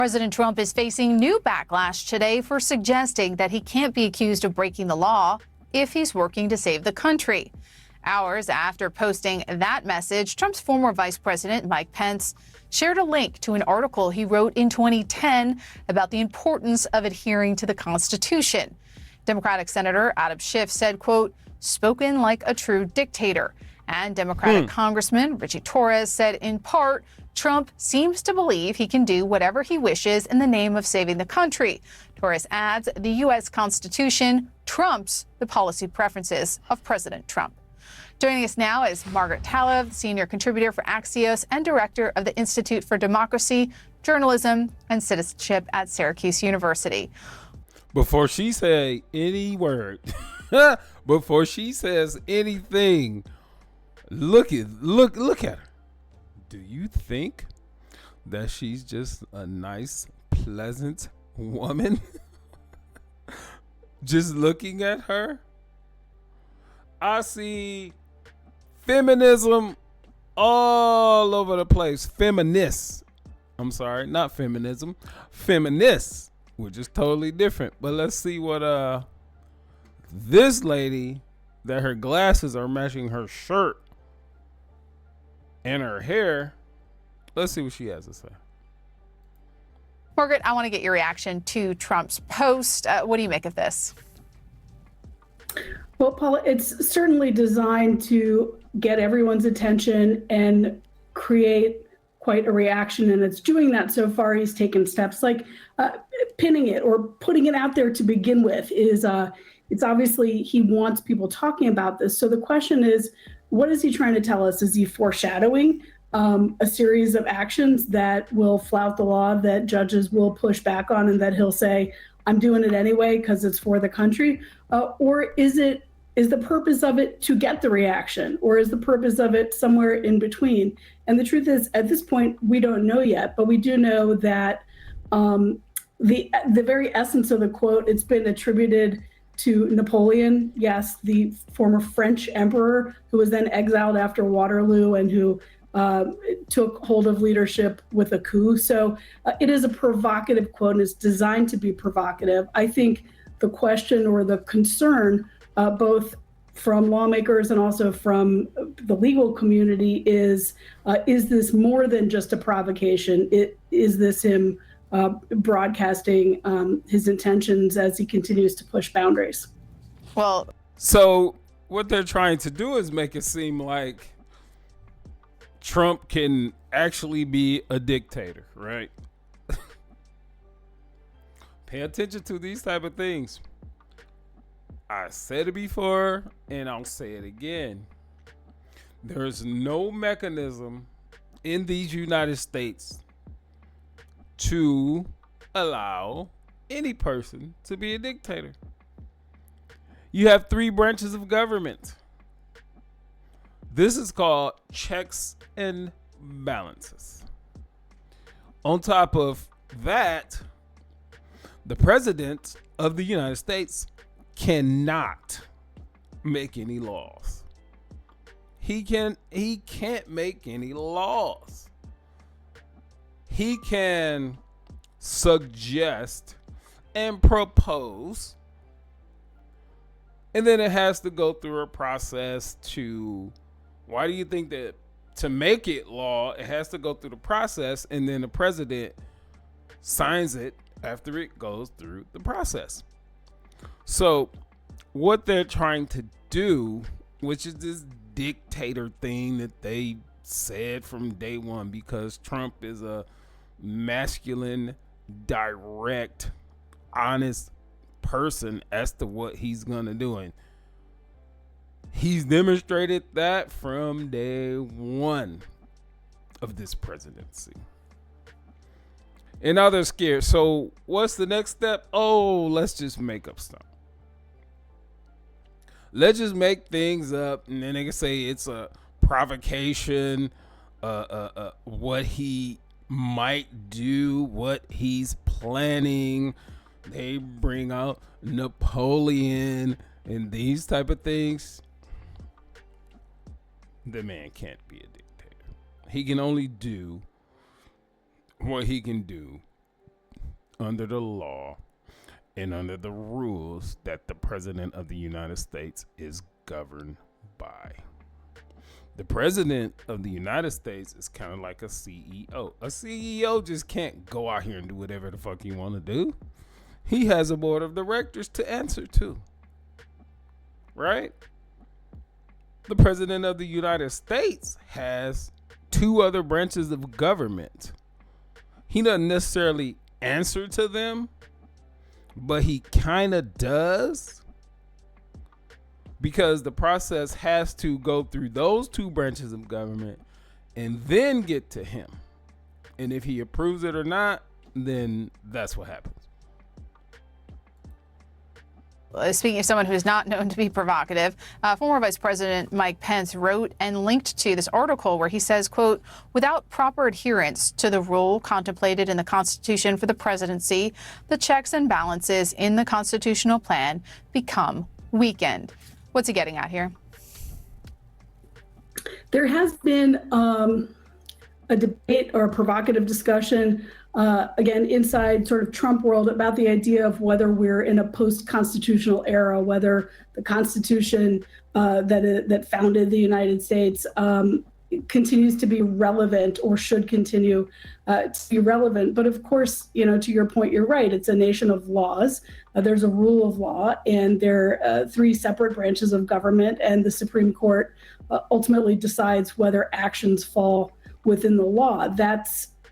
President Trump is facing new backlash today for suggesting that he can't be accused of breaking the law if he's working to save the country. Hours after posting that message, Trump's former Vice President, Mike Pence, shared a link to an article he wrote in 2010 about the importance of adhering to the Constitution. Democratic Senator Adam Schiff said, quote, "spoken like a true dictator." And Democratic Congressman Richie Torres said, in part, Trump seems to believe he can do whatever he wishes in the name of saving the country. Torres adds, the U.S. Constitution trumps the policy preferences of President Trump. Joining us now is Margaret Talev, senior contributor for Axios and director of the Institute for Democracy, Journalism, and Citizenship at Syracuse University. Before she say any word, before she says anything, look at her. Do you think that she's just a nice, pleasant woman? Just looking at her, I see feminism all over the place. Feminists. I'm sorry, not feminism. Feminists, which is totally different. But let's see what this lady, that her glasses are matching her shirt and her hair. Let's see what she has to say. Margaret, I want to get your reaction to Trump's post. What do you make of this? Well, Paula, it's certainly designed to get everyone's attention and create quite a reaction, and it's doing that so far. He's taken steps like pinning it or putting it out there to begin with. It's obviously he wants people talking about this. So the question is, what is he trying to tell us? Is he foreshadowing a series of actions that will flout the law, that judges will push back on, and that he'll say, I'm doing it anyway because it's for the country? Or is the purpose of it to get the reaction? Or is the purpose of it somewhere in between? And the truth is, at this point, we don't know yet, but we do know that the very essence of the quote, it's been attributed to Napoleon, yes, the former French emperor who was then exiled after Waterloo and who took hold of leadership with a coup. So it is a provocative quote, and it's designed to be provocative. I think the question or the concern, both from lawmakers and also from the legal community, is this more than just a provocation? Is this him broadcasting his intentions as he continues to push boundaries? Well, so what they're trying to do is make it seem like Trump can actually be a dictator, right? Pay attention to these type of things. I said it before, and I'll say it again. There's no mechanism in these United States to allow any person to be a dictator. You have 3 branches of government. This is called checks and balances. On top of that, the president of the United States cannot make any laws. He can't make any laws. He can suggest and propose, and then it has to go through a process to, why do you think that to make it law, it has to go through the process, and then the president signs it after it goes through the process? So what they're trying to do, which is this dictator thing that they said from day one, because Trump is a masculine, direct, honest person as to what he's gonna do, and he's demonstrated that from day one of this presidency. And now they're scared. So what's the next step? Oh, let's just make up stuff. Let's just make things up, and then they can say it's a provocation, what he might do, what he's planning. They bring out Napoleon and these type of things. The man can't be a dictator. He can only do what he can do under the law and under the rules that the President of the United States is governed by. The President of the United States is kind of like a CEO. A CEO just can't go out here and do whatever the fuck you want to do. He has a board of directors to answer to. Right? The President of the United States has 2 other branches of government. He doesn't necessarily answer to them, but he kind of does, because the process has to go through those 2 branches of government and then get to him. And if he approves it or not, then that's what happens. Speaking of someone who is not known to be provocative, former Vice President Mike Pence wrote and linked to this article where he says, quote, without proper adherence to the rule contemplated in the Constitution for the presidency, the checks and balances in the constitutional plan become weakened. What's he getting at here? There has been a debate or a provocative discussion again, inside sort of Trump world about the idea of whether we're in a post-constitutional era, whether the Constitution that founded the United States continues to be relevant or should continue to be relevant. But of course, to your point, you're right. It's a nation of laws. There's a rule of law, and there are 3 separate branches of government, and the Supreme Court ultimately decides whether actions fall within the law.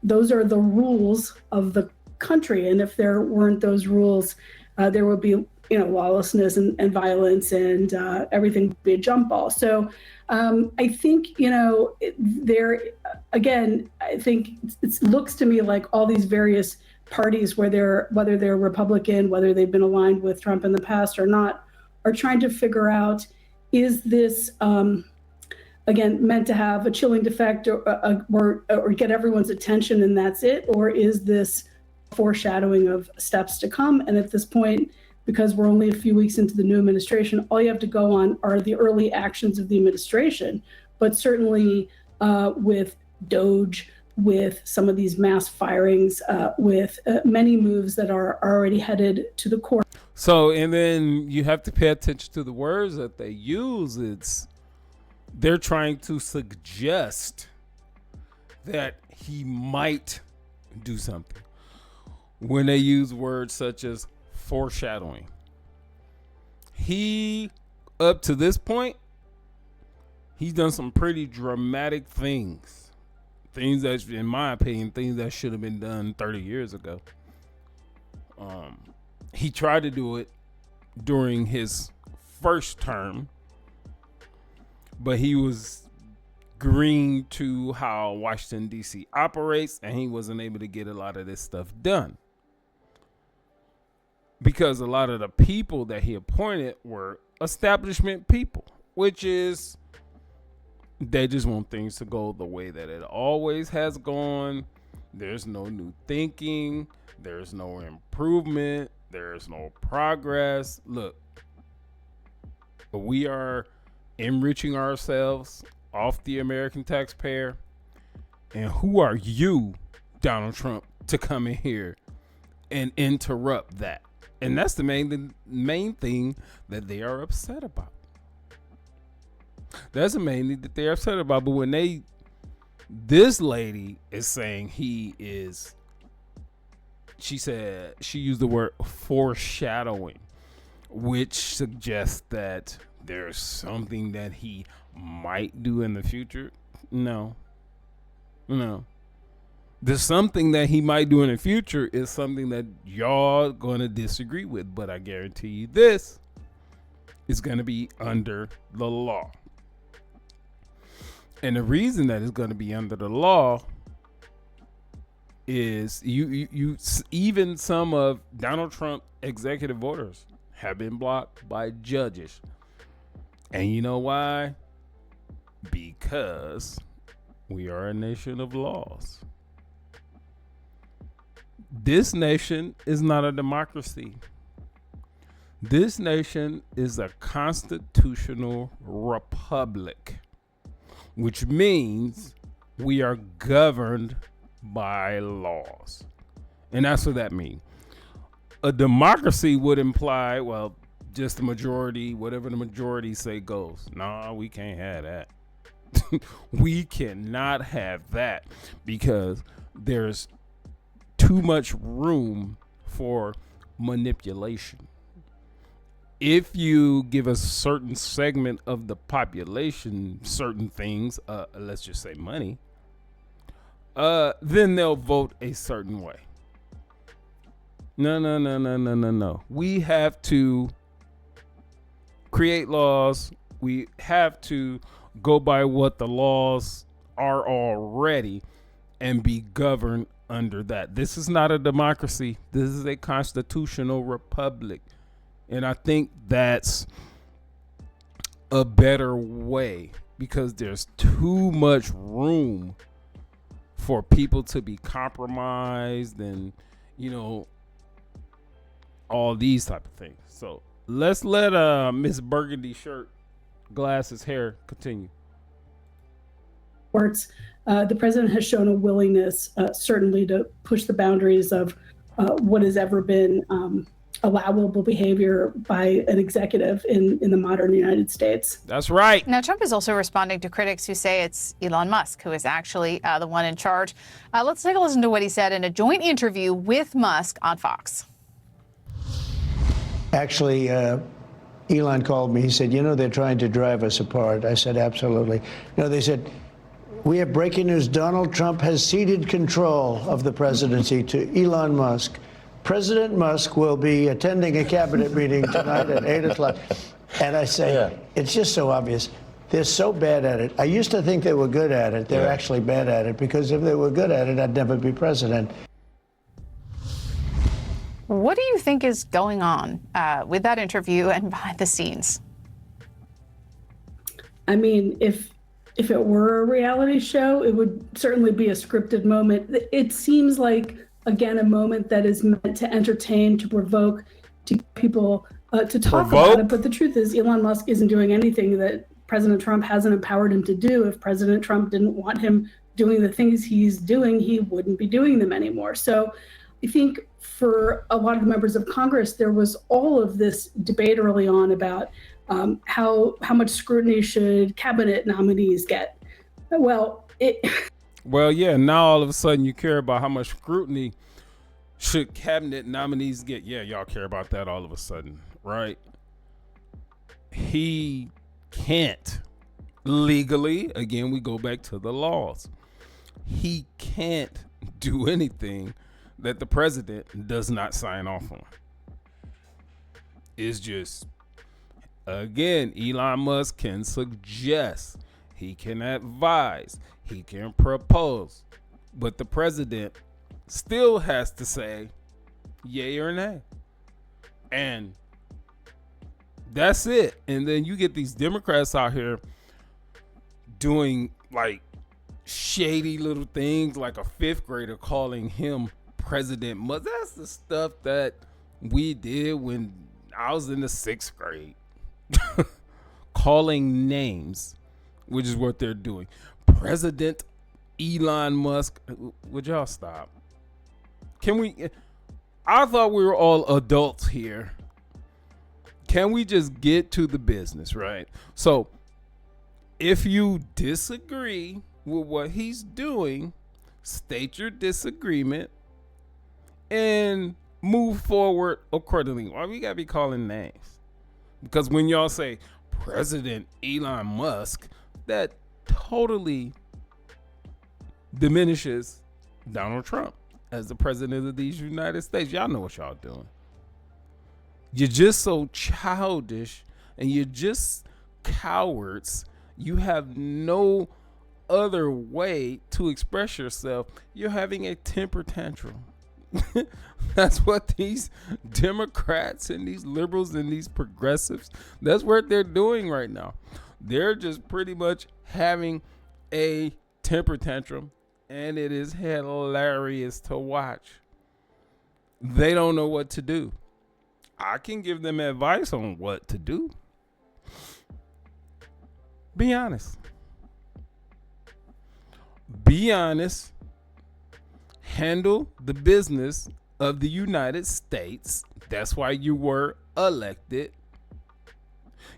Those are the rules of the country. And if there weren't those rules, there would be, lawlessness and violence, and everything would be a jump ball. So I think, I think it looks to me like all these various parties, whether they're Republican, whether they've been aligned with Trump in the past or not, are trying to figure out, is this, again, meant to have a chilling effect or get everyone's attention and that's it? Or is this foreshadowing of steps to come? And at this point, because we're only a few weeks into the new administration, all you have to go on are the early actions of the administration. But certainly with DOGE, with some of these mass firings, with many moves that are already headed to the court. So, and then you have to pay attention to the words that they use. They're trying to suggest that he might do something when they use words such as foreshadowing. He, up to this point, he's done some pretty dramatic things. Things that, in my opinion, things that should have been done 30 years ago. He tried to do it during his first term, but he was green to how Washington, D.C. operates, and he wasn't able to get a lot of this stuff done. Because a lot of the people that he appointed were establishment people, which is, they just want things to go the way that it always has gone. There's no new thinking. There's no improvement. There's no progress. Look, we are enriching ourselves off the American taxpayer. And who are you, Donald Trump, to come in here and interrupt that? And that's the main thing that they are upset about. That's the main thing that they're upset about. But when this lady is saying she said, she used the word foreshadowing, which suggests that there's something that he might do in the future. No. There's something that he might do in the future is something that y'all going to disagree with. But I guarantee you this is going to be under the law. And the reason that it's going to be under the law is you even some of Donald Trump executive orders have been blocked by judges. And you know why? Because we are a nation of laws. This nation is not a democracy. This nation is a constitutional republic, which means we are governed by laws. And that's what that means. a democracy would imply, well, just the majority, whatever the majority say goes. No, we can't have that. We cannot have that because there's too much room for manipulation. If you give a certain segment of the population certain things, let's just say money, then they'll vote a certain way. No. We have to create laws. We have to go by what the laws are already and be governed under that. This is not a democracy. This is a constitutional republic. And I think that's a better way because there's too much room for people to be compromised and, all these type of things. So let's let Miss Burgundy shirt, glasses, hair continue. The president has shown a willingness, certainly, to push the boundaries of what has ever been allowable behavior by an executive in the modern United States. That's right. Now, Trump is also responding to critics who say it's Elon Musk who is actually the one in charge. Let's take a listen to what he said in a joint interview with Musk on Fox. Actually, Elon called me. He said, they're trying to drive us apart. I said, absolutely. No, they said, we have breaking news. Donald Trump has ceded control of the presidency to Elon Musk. President Musk will be attending a cabinet meeting tonight at 8 o'clock. And I say, It's just so obvious. They're so bad at it. I used to think they were good at it. They're actually bad at it, because if they were good at it, I'd never be president. What do you think is going on with that interview and behind the scenes? I mean, if it were a reality show, it would certainly be a scripted moment. It seems like, again, a moment that is meant to entertain, to provoke, to get people to talk about it. But the truth is, Elon Musk isn't doing anything that President Trump hasn't empowered him to do. If President Trump didn't want him doing the things he's doing, he wouldn't be doing them anymore. So I think for a lot of members of Congress, there was all of this debate early on about how much scrutiny should cabinet nominees get. Well, now all of a sudden you care about how much scrutiny should cabinet nominees get. Yeah, y'all care about that all of a sudden, right? He can't legally, again, we go back to the laws. He can't do anything that the president does not sign off on. It's just, again, Elon Musk can suggest, he can advise, he can propose, but the president still has to say yay or nay. And that's it. And then you get these Democrats out here doing like shady little things, like a fifth grader calling him President Musk. That's the stuff that we did when I was in the 6th grade. Calling names, which is what they're doing. President Elon Musk. Would y'all stop? I thought we were all adults here. Can we just get to the business, right? So if you disagree with what he's doing, state your disagreement and move forward accordingly. Why we gotta be calling names? Because when y'all say President Elon Musk, that totally diminishes Donald Trump as the president of these United States. Y'all know what y'all doing. You're just so childish and you're just cowards. You have no other way to express yourself. You're having a temper tantrum. That's what these Democrats and these liberals and these progressives, that's what they're doing right now. They're just pretty much having a temper tantrum, and it is hilarious to watch. They don't know what to do. I can give them advice on what to do. Be honest. Be honest. Handle the business of the United States. That's why you were elected.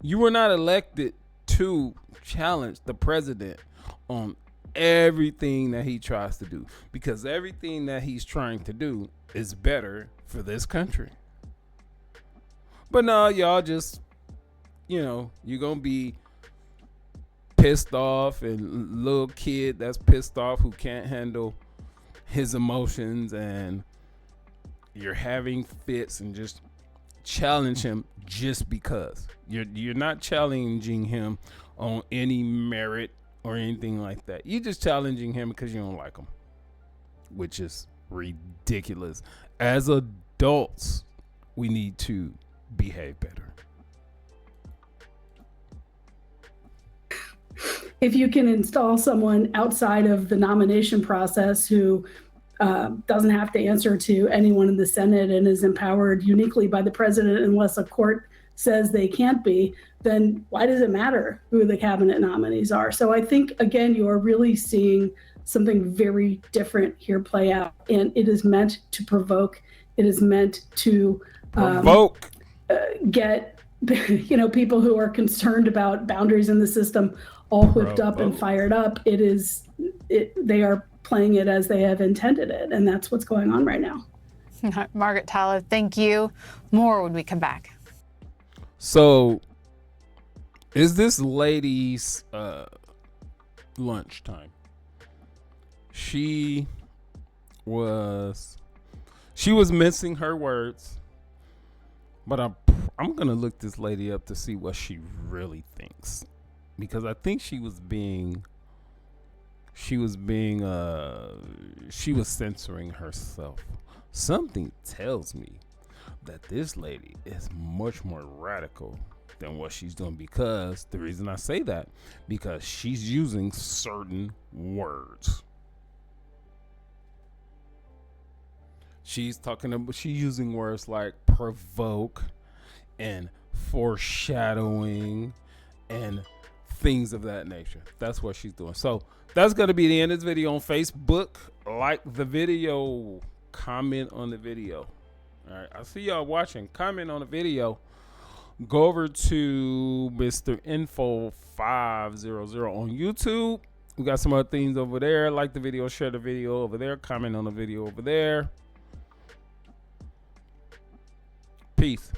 You were not elected to challenge the president on everything that he tries to do, because everything that he's trying to do is better for this country. But no, y'all just, you're going to be pissed off, and little kid that's pissed off who can't handle his emotions, and you're having fits and just challenge him just because. You're not challenging him on any merit or anything like that. You're just challenging him because you don't like him, which is ridiculous. As adults, we need to behave better. If you can install someone outside of the nomination process who doesn't have to answer to anyone in the Senate and is empowered uniquely by the president unless a court says they can't be, then why does it matter who the cabinet nominees are? So I think, again, you're really seeing something very different here play out. And it is meant to provoke. It is meant to get people who are concerned about boundaries in the system all whipped up and fired up. They are playing it as they have intended it, and that's what's going on right now. Margaret Tyler, thank you. More when we come back. So, is this lady's lunchtime? She was missing her words, but I'm gonna look this lady up to see what she really thinks, because I think she was censoring herself. Something tells me that this lady is much more radical than what she's doing, because the reason I say that, because she's using certain words. She's using words like provoke and foreshadowing and things of that nature. That's what she's doing. So that's going to be the end of this video on Facebook. Like the video, comment on the video. All right, I see y'all watching. Comment on the video. Go over to Mr. Info 500 on YouTube. We got some other things over there. Like the video, share the video over there, comment on the video over there. Peace.